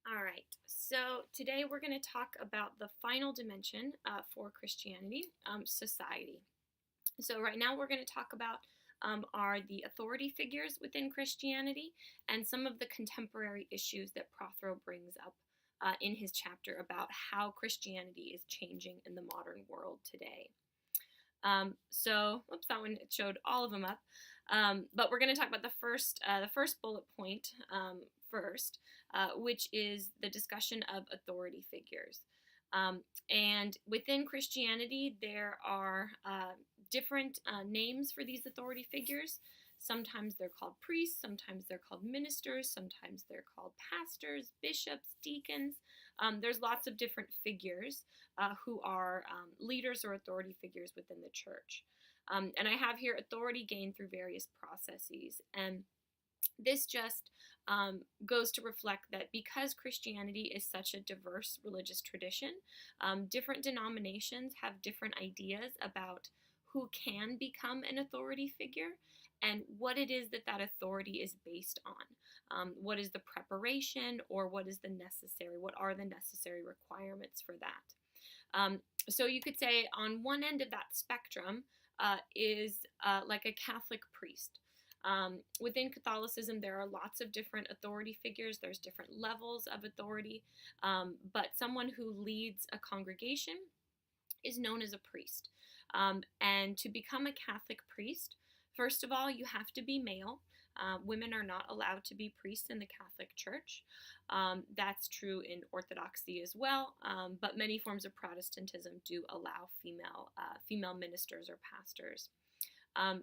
All right, so today we're going to talk about the final dimension for Christianity, society. So right now we're going to talk about are the authority figures within Christianity and some of the contemporary issues that Prothero brings up in his chapter about how Christianity is changing in the modern world today. Oops, that one, it showed all of them up. But we're going to talk about the first bullet point first, which is the discussion of authority figures. And within Christianity, there are different names for these authority figures. Sometimes they're called priests, sometimes they're called ministers, sometimes they're called pastors, bishops, deacons. There's lots of different figures who are leaders or authority figures within the church. And I have here authority gained through various processes. And this just goes to reflect that because Christianity is such a diverse religious tradition, different denominations have different ideas about who can become an authority figure and what it is that authority is based on. What is the preparation, or what are the necessary requirements for that? So you could say on one end of that spectrum is like a Catholic priest. Within Catholicism, there are lots of different authority figures. There's different levels of authority, but someone who leads a congregation is known as a priest. And to become a Catholic priest, first of all, you have to be male. Women are not allowed to be priests in the Catholic Church. That's true in Orthodoxy as well, but many forms of Protestantism do allow female ministers or pastors.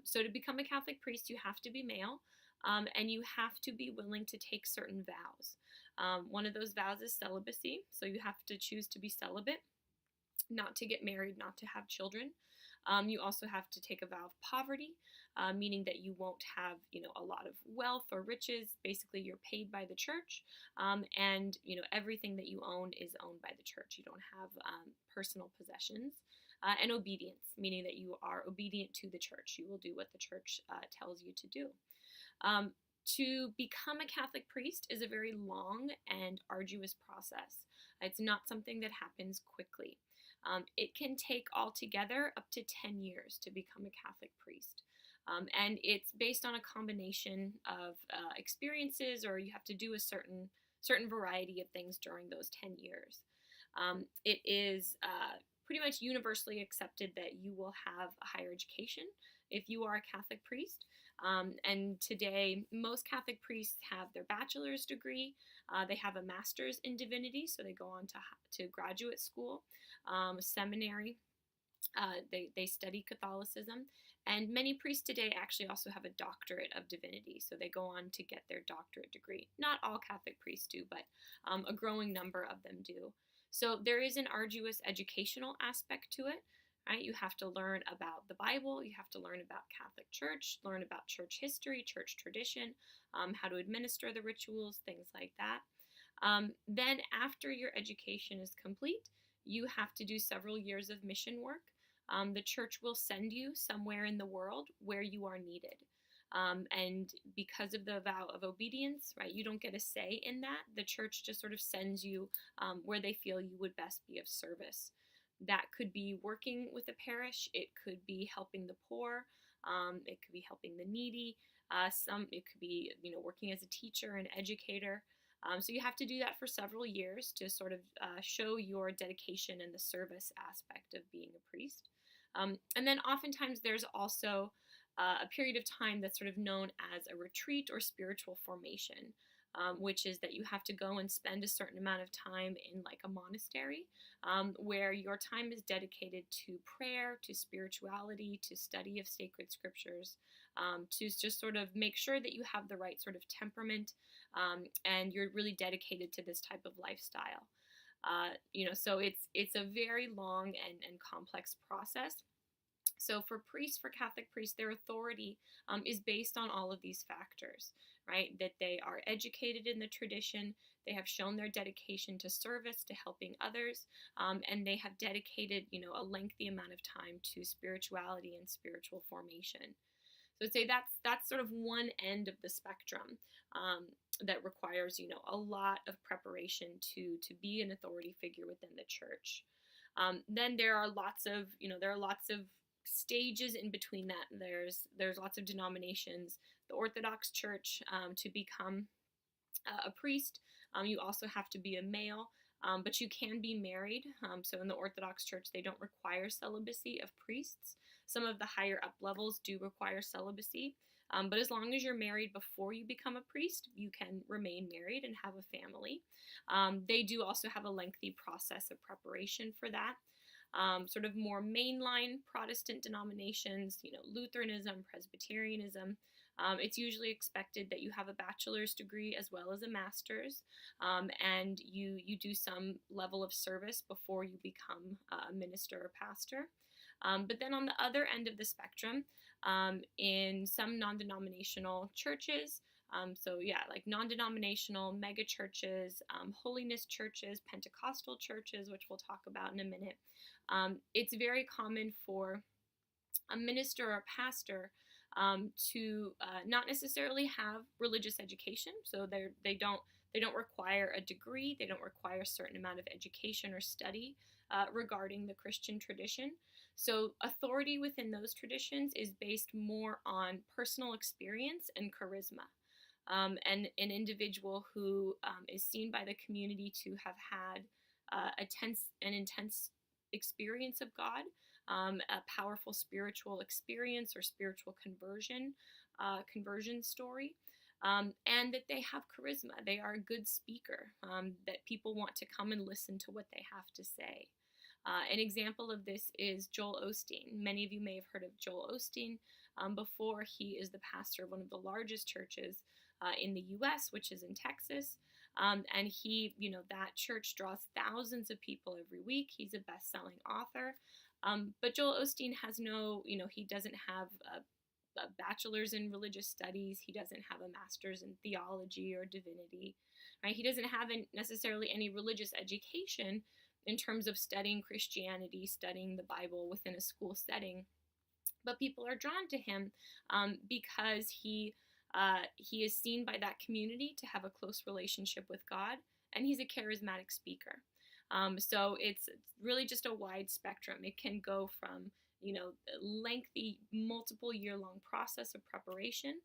So to become a Catholic priest, you have to be male, and you have to be willing to take certain vows. One of those vows is celibacy, so you have to choose to be celibate, not to get married, not to have children. You also have to take a vow of poverty, meaning that you won't have, a lot of wealth or riches. Basically, you're paid by the church, and everything that you own is owned by the church. You don't have personal possessions. And obedience, meaning that you are obedient to the church. You will do what the church tells you to do. To become a Catholic priest is a very long and arduous process. It's not something that happens quickly. It can take altogether up to 10 years to become a Catholic priest. And it's based on a combination of experiences, or you have to do a certain variety of things during those 10 years. It is pretty much universally accepted that you will have a higher education if you are a Catholic priest. And today, most Catholic priests have their bachelor's degree. They have a master's in divinity, so they go on to graduate school, seminary. They study Catholicism. And many priests today actually also have a doctorate of divinity, so they go on to get their doctorate degree. Not all Catholic priests do, but a growing number of them do. So there is an arduous educational aspect to it, right? You have to learn about the Bible, you have to learn about Catholic Church, learn about church history, church tradition, how to administer the rituals, things like that. Then after your education is complete, you have to do several years of mission work. The church will send you somewhere in the world where you are needed. And because of the vow of obedience, right, you don't get a say in that. The church just sort of sends you where they feel you would best be of service. That could be working with a parish. It could be helping the poor. It could be helping the needy. It could be working as a teacher and educator. So you have to do that for several years to sort of show your dedication and the service aspect of being a priest. And then oftentimes there's also a period of time that's sort of known as a retreat or spiritual formation, which is that you have to go and spend a certain amount of time in like a monastery, where your time is dedicated to prayer, to spirituality, to study of sacred scriptures, to just sort of make sure that you have the right sort of temperament, and you're really dedicated to this type of lifestyle. So it's a very long and complex process. So for Catholic priests, their authority is based on all of these factors, right? That they are educated in the tradition, they have shown their dedication to service, to helping others, and they have dedicated, a lengthy amount of time to spirituality and spiritual formation. So I'd say that's sort of one end of the spectrum that requires, a lot of preparation to be an authority figure within the church. Then there are lots of, stages in between that. There's lots of denominations. The Orthodox Church, to become a priest, you also have to be a male, but you can be married. So in the Orthodox Church, they don't require celibacy of priests. Some of the higher up levels do require celibacy. But as long as you're married before you become a priest, you can remain married and have a family. They do also have a lengthy process of preparation for that. Sort of more mainline Protestant denominations, Lutheranism, Presbyterianism, it's usually expected that you have a bachelor's degree as well as a master's, and you do some level of service before you become a minister or pastor. But then on the other end of the spectrum, in some non-denominational churches, like non-denominational mega churches, holiness churches, Pentecostal churches, which we'll talk about in a minute, it's very common for a minister or a pastor to not necessarily have religious education. So they don't require a degree. They don't require a certain amount of education or study regarding the Christian tradition. So authority within those traditions is based more on personal experience and charisma. And an individual who is seen by the community to have had an intense experience of God, a powerful spiritual experience or spiritual conversion story, and that they have charisma. They are a good speaker, that people want to come and listen to what they have to say. An example of this is Joel Osteen. Many of you may have heard of Joel Osteen before. He is the pastor of one of the largest churches in the U.S., which is in Texas. And he, that church draws thousands of people every week. He's a best-selling author. But Joel Osteen has he doesn't have a bachelor's in religious studies. He doesn't have a master's in theology or divinity, right? He doesn't have necessarily any religious education in terms of studying Christianity, studying the Bible within a school setting. But people are drawn to him because he is seen by that community to have a close relationship with God, and he's a charismatic speaker. So it's really just a wide spectrum. It can go from, a lengthy, multiple year-long process of preparation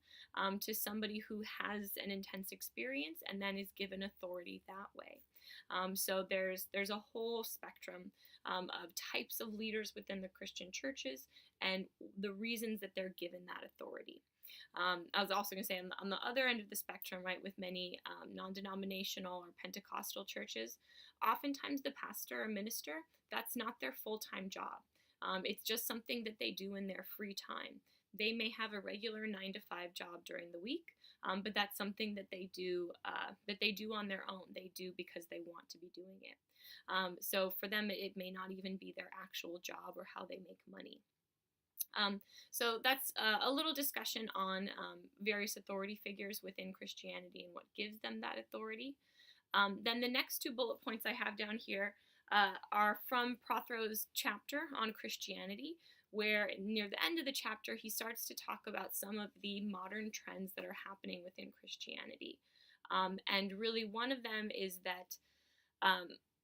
to somebody who has an intense experience and then is given authority that way. So there's a whole spectrum of types of leaders within the Christian churches and the reasons that they're given that authority. I was also going to say on the other end of the spectrum, right, with many non-denominational or Pentecostal churches, oftentimes the pastor or minister, that's not their full-time job. It's just something that they do in their free time. They may have a regular 9-to-5 job during the week, but that's something that they do on their own. They do because they want to be doing it. So for them, it may not even be their actual job or how they make money. So that's a little discussion on various authority figures within Christianity and what gives them that authority. Then the next two bullet points I have down here are from Prothero's chapter on Christianity, where near the end of the chapter he starts to talk about some of the modern trends that are happening within Christianity. And really one of them is that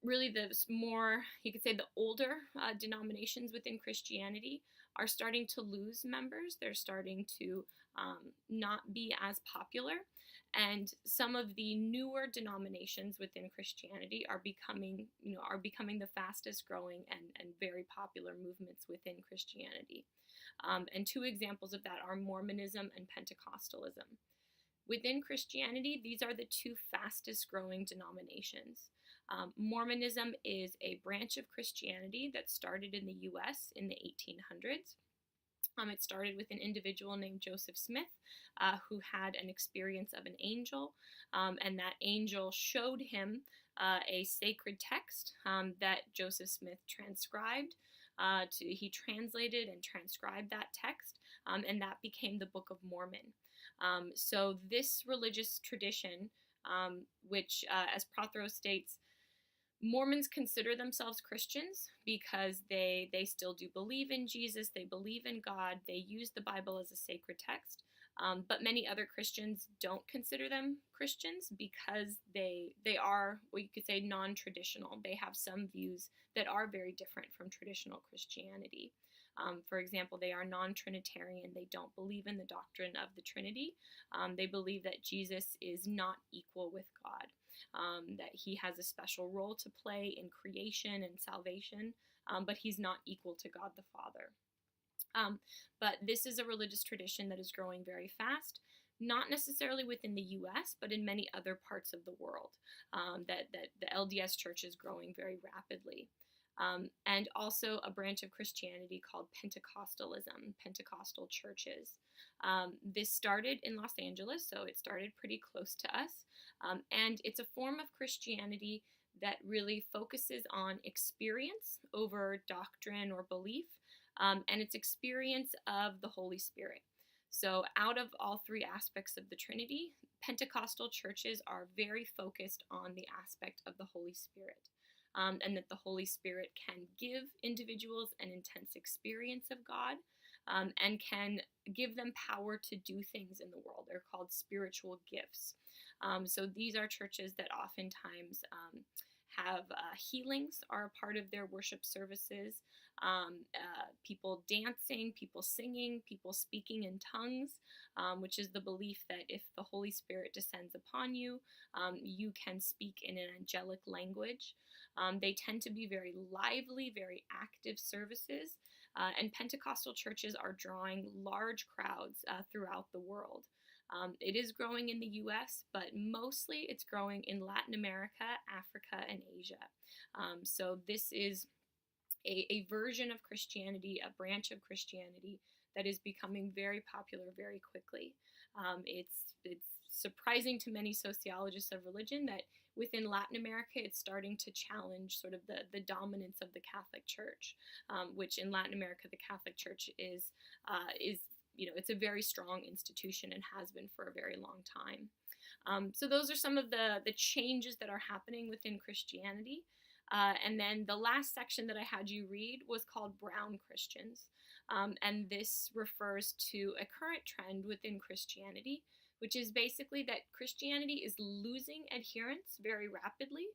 really the more, you could say, the older denominations within Christianity are starting to lose members. They're starting to not be as popular. And some of the newer denominations within Christianity are becoming the fastest growing and very popular movements within Christianity. And two examples of that are Mormonism and Pentecostalism. Within Christianity, these are the two fastest growing denominations. Mormonism is a branch of Christianity that started in the U.S. in the 1800s. It started with an individual named Joseph Smith, who had an experience of an angel, and that angel showed him a sacred text that Joseph Smith transcribed. He translated and transcribed that text, and that became the Book of Mormon. So this religious tradition, which, as Prothero states, Mormons consider themselves Christians because they still do believe in Jesus, they believe in God, they use the Bible as a sacred text. But many other Christians don't consider them Christians because they are what you could say non-traditional. They have some views that are very different from traditional Christianity. For example, they are non-Trinitarian. They don't believe in the doctrine of the Trinity. They believe that Jesus is not equal with God, that he has a special role to play in creation and salvation, but he's not equal to God the Father. But this is a religious tradition that is growing very fast, not necessarily within the U.S., but in many other parts of the world, that the LDS Church is growing very rapidly. And also a branch of Christianity called Pentecostalism, Pentecostal Churches. This started in Los Angeles, so it started pretty close to us, and it's a form of Christianity that really focuses on experience over doctrine or belief, and its experience of the Holy Spirit. So out of all three aspects of the Trinity, Pentecostal churches are very focused on the aspect of the Holy Spirit, and that the Holy Spirit can give individuals an intense experience of God, and can give them power to do things in the world. They're called spiritual gifts. So these are churches that oftentimes have healings are a part of their worship services, people dancing, people singing, people speaking in tongues, which is the belief that if the Holy Spirit descends upon you, you can speak in an angelic language. They tend to be very lively, very active services, and Pentecostal churches are drawing large crowds throughout the world. It is growing in the U.S., but mostly it's growing in Latin America, Africa, and Asia. So this is a version of Christianity, a branch of Christianity that is becoming very popular very quickly. It's surprising to many sociologists of religion that within Latin America it's starting to challenge sort of the dominance of the Catholic Church, which in Latin America the Catholic Church is it's a very strong institution and has been for a very long time. So those are some of the changes that are happening within Christianity. And then the last section that I had you read was called Brown Christians. And this refers to a current trend within Christianity, which is basically that Christianity is losing adherents very rapidly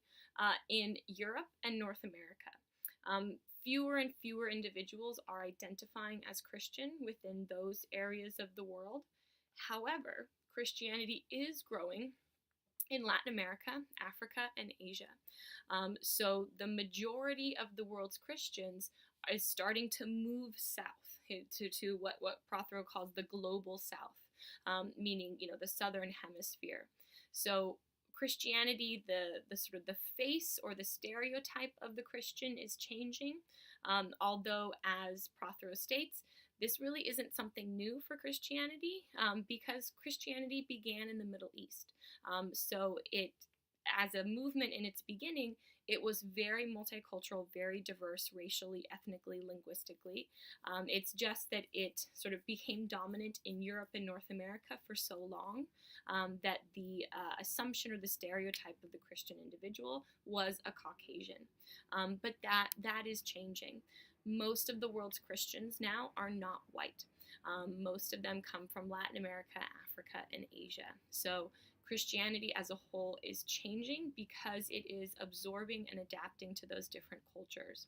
in Europe and North America. Fewer and fewer individuals are identifying as Christian within those areas of the world. However, Christianity is growing in Latin America, Africa, and Asia. So the majority of the world's Christians is starting to move south to what Prothero calls the global south, meaning the southern hemisphere. So Christianity, the sort of the face or the stereotype of the Christian is changing, although as Prothero states, this really isn't something new for Christianity, because Christianity began in the Middle East. So it, as a movement in its beginning, it was very multicultural, very diverse racially, ethnically, linguistically. It's just that it sort of became dominant in Europe and North America for so long that the assumption or the stereotype of the Christian individual was a Caucasian. But that is changing. Most of the world's Christians now are not white. Most of them come from Latin America, Africa, and Asia. So Christianity as a whole is changing because it is absorbing and adapting to those different cultures.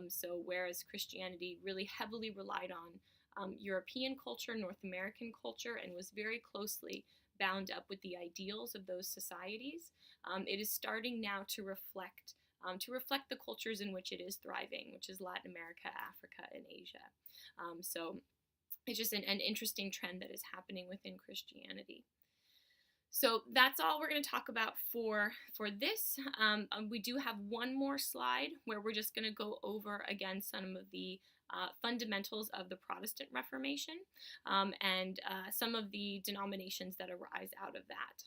So whereas Christianity really heavily relied on European culture, North American culture, and was very closely bound up with the ideals of those societies, it is starting now to reflect the cultures in which it is thriving, which is Latin America, Africa, and Asia. So it's just an interesting trend that is happening within Christianity. So that's all we're going to talk about for this. We do have one more slide where we're just going to go over again some of the fundamentals of the Protestant Reformation and some of the denominations that arise out of that.